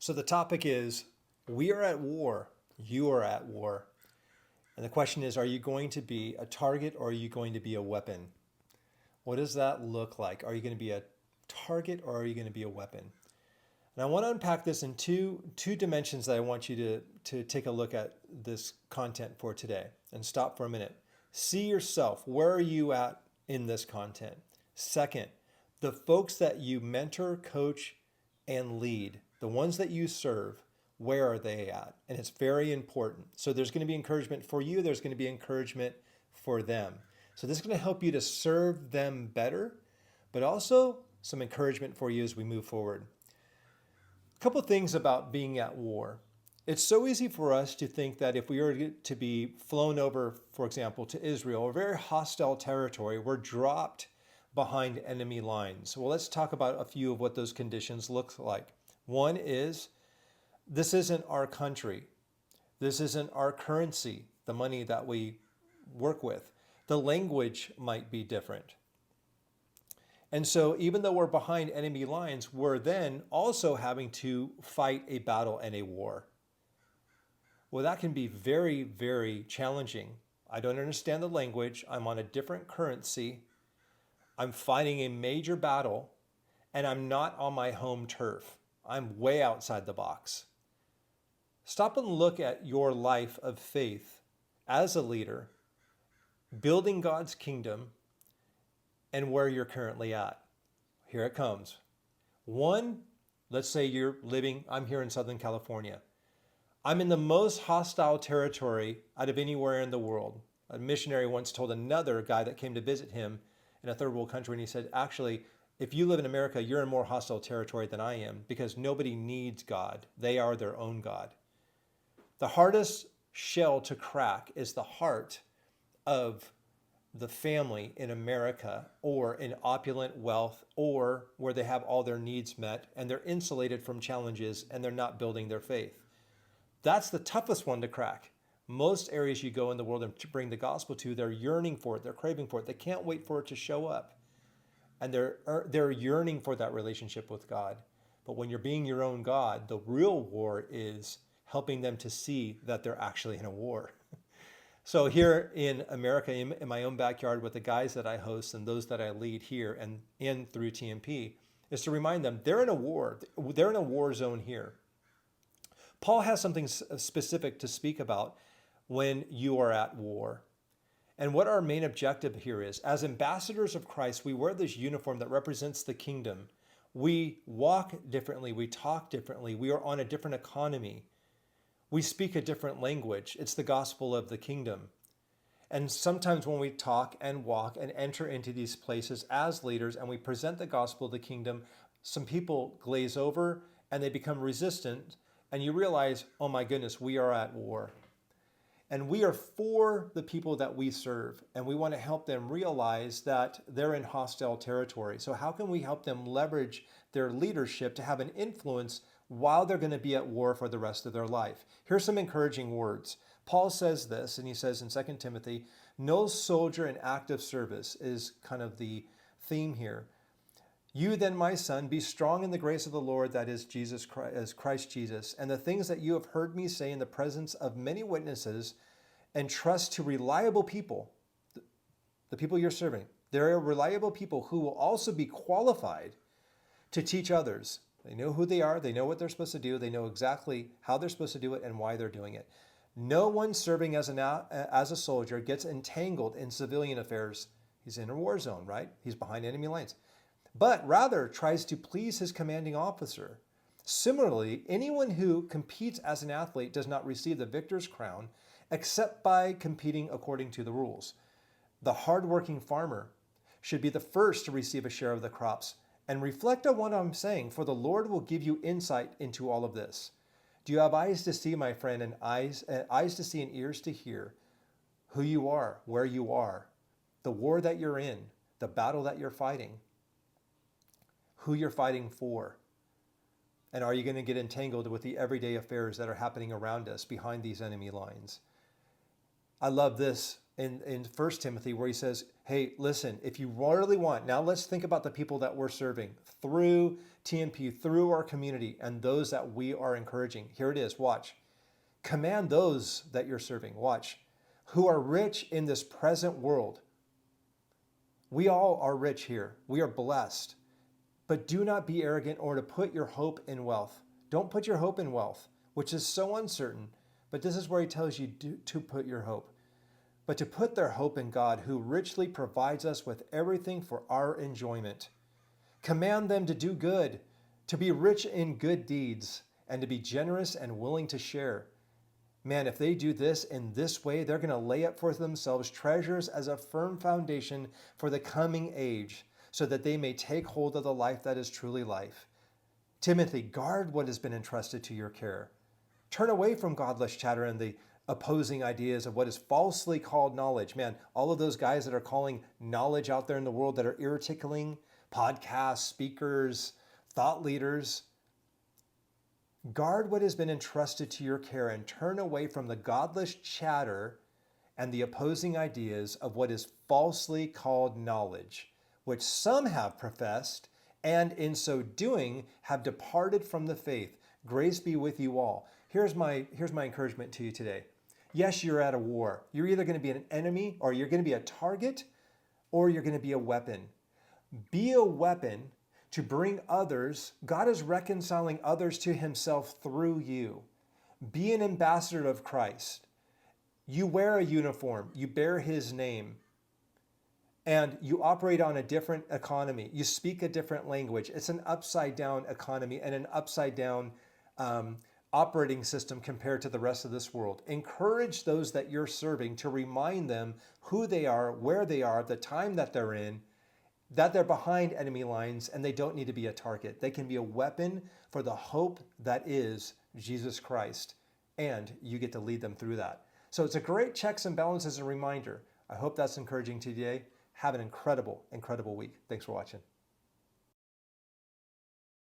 So the topic is, we are at war. You are at war. And the question is, are you going to be a target or are you going to be a weapon? What does that look like? Are you going to be a target or are you going to be a weapon? And I want to unpack this in two dimensions that I want you to take a look at this content for today and stop for a minute. See yourself. Where are you at in this content? Second, the folks that you mentor, coach, and lead, the ones that you serve, where are they at? And it's very important. So there's going to be encouragement for you. There's going to be encouragement for them. So this is going to help you to serve them better, but also some encouragement for you as we move forward. A couple of things about being at war. It's so easy for us to think that if we were to be flown over, for example, to Israel, a very hostile territory, we're dropped behind enemy lines. Well, let's talk about a few of what those conditions look like. One is, this isn't our country. This isn't our currency, the money that we work with. The language might be different. And so even though we're behind enemy lines, we're then also having to fight a battle and a war. Well, that can be very, very challenging. I don't understand the language. I'm on a different currency. I'm fighting a major battle, and I'm not on my home turf. I'm way outside the box. Stop and look at your life of faith as a leader, building God's kingdom, and where you're currently at. Here it comes. One, let's say I'm here in Southern California. I'm in the most hostile territory out of anywhere in the world. A missionary once told another guy that came to visit him in a third world country, and he said, actually, if you live in America, you're in more hostile territory than I am because nobody needs God. They are their own God. The hardest shell to crack is the heart of the family in America or in opulent wealth or where they have all their needs met and they're insulated from challenges and they're not building their faith. That's the toughest one to crack. Most areas you go in the world and to bring the gospel to, they're yearning for it, they're craving for it, they can't wait for it to show up. And they're yearning for that relationship with God. But when you're being your own God, the real war is helping them to see that they're actually in a war. So here in America, in my own backyard with the guys that I host and those that I lead here and in through TMP, is to remind them they're in a war. They're in a war zone here. Paul has something specific to speak about when you are at war. And what our main objective here is, as ambassadors of Christ, we wear this uniform that represents the kingdom. We walk differently, we talk differently, we are on a different economy. We speak a different language. It's the gospel of the kingdom. And sometimes when we talk and walk and enter into these places as leaders and we present the gospel of the kingdom, some people glaze over and they become resistant and you realize, oh my goodness, we are at war. And we are for the people that we serve, and we want to help them realize that they're in hostile territory. So how can we help them leverage their leadership to have an influence while they're going to be at war for the rest of their life? Here's some encouraging words. Paul says this, and he says in 2 Timothy, no soldier in active service is kind of the theme here. You then, my son, be strong in the grace of the Lord, that is Jesus Christ, as Christ Jesus, and the things that you have heard me say in the presence of many witnesses, and trust to reliable people, the people you're serving. There are reliable people who will also be qualified to teach others. They know who they are, they know what they're supposed to do, they know exactly how they're supposed to do it and why they're doing it. No one serving as a soldier gets entangled in civilian affairs. He's in a war zone, right? He's behind enemy lines. But rather tries to please his commanding officer. Similarly, anyone who competes as an athlete does not receive the victor's crown except by competing according to the rules. The hardworking farmer should be the first to receive a share of the crops. And reflect on what I'm saying, for the Lord will give you insight into all of this. Do you have eyes to see, my friend, and eyes to see and ears to hear who you are, where you are, the war that you're in, the battle that you're fighting, who you're fighting for? And are you going to get entangled with the everyday affairs that are happening around us behind these enemy lines? I love this in 1 Timothy where he says, hey, listen, if you really want, now let's think about the people that we're serving through TMP, through our community, and those that we are encouraging. Here it is, watch. Command those that you're serving, watch, who are rich in this present world. We all are rich here. We are blessed. But do not be arrogant or to put your hope in wealth. Don't put your hope in wealth, which is so uncertain. But this is where he tells you to put your hope. But to put their hope in God, who richly provides us with everything for our enjoyment. Command them to do good, to be rich in good deeds, and to be generous and willing to share. Man, if they do this in this way, they're going to lay up for themselves treasures as a firm foundation for the coming age, so that they may take hold of the life that is truly life. Timothy, guard what has been entrusted to your care. Turn away from godless chatter and the opposing ideas of what is falsely called knowledge. Man, all of those guys that are calling knowledge out there in the world that are ear-tickling, podcasts, speakers, thought leaders. Guard what has been entrusted to your care and turn away from the godless chatter and the opposing ideas of what is falsely called knowledge, which some have professed, and in so doing have departed from the faith. Grace be with you all. Here's my encouragement to you today. Yes, you're at a war. You're either going to be an enemy, or you're going to be a target, or you're going to be a weapon. Be a weapon to bring others. God is reconciling others to himself through you. Be an ambassador of Christ. You wear a uniform. You bear his name. And you operate on a different economy. You speak a different language. It's an upside down economy and an upside down operating system compared to the rest of this world. Encourage those that you're serving to remind them who they are, where they are, the time that they're in, that they're behind enemy lines, and they don't need to be a target. They can be a weapon for the hope that is Jesus Christ, and you get to lead them through that. So it's a great checks and balances and reminder. I hope that's encouraging to you today. Have an incredible, incredible week. Thanks for watching.